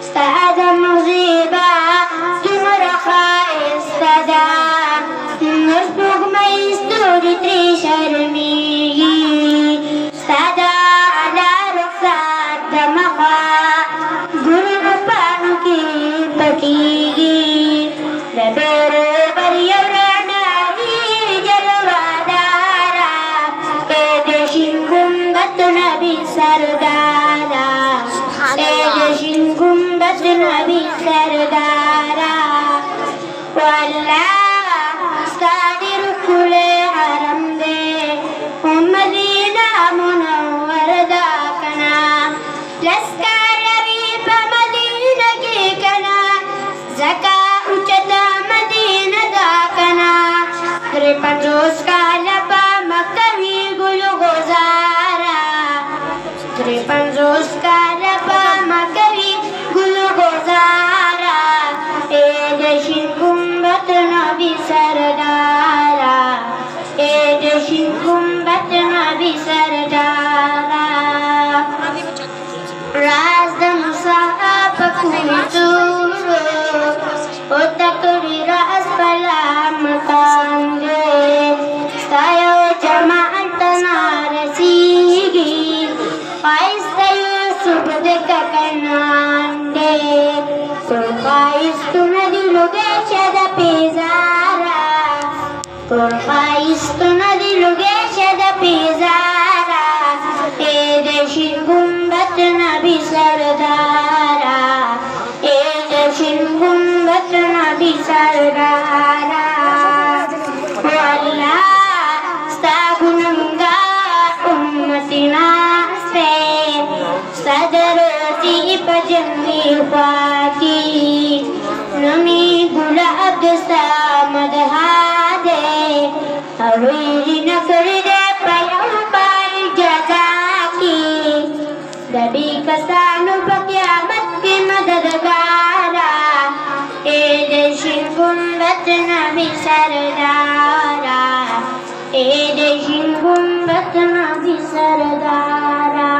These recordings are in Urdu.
استعاد مغيبا تمرخا استدا نسبق ما يستوري تري شرمي استدا على رخصات دمخا قلب بانكي بكي لبير بريورانا جلوى دارا ايدشين قنبت نبي سردارا ايدشين قنبت نبي سردارا والله استادر كل حرم دي ومدينة منور داكنا لسكار ريب مدينة كيكنا زكاة اچتا مدينة داكنا ترپن روز کا لبا مکتوی گلو گزارا ترپن روز کا لبا مکتوی گلو گزارا اے دشن گنبت نبی سردارا اے دشن گنبت نبی سردارا راز د مصاحب کوتورو او تکری راز پلا مقام دے ستایو جماعت نارسیگی خواست یوسف دکا کنان دے پر خواست ندلو گیشد پیزارا پر خواست ندلو گیشد پیزارا اے دشن گنبت نبی سردارا اے دشن گنبت نبی سردارا والله استغنمگا امتنا سے صدرتی پجمی خواکی نمی گلاب سامد ہادے اویری نکر دے پیغمبر جزا کی دبی کسانو بقیامت کی مددگارا اے دشن گنبت نبی سردارا اے دشن گنبت نبی سردارا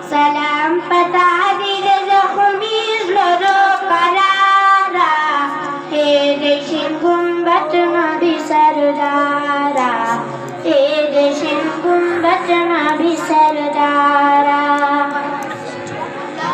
سلام پتا دید زخمی زلو قرارا اے دشن گنبت نبی سردارا اے دشن گنبت نبی سردارا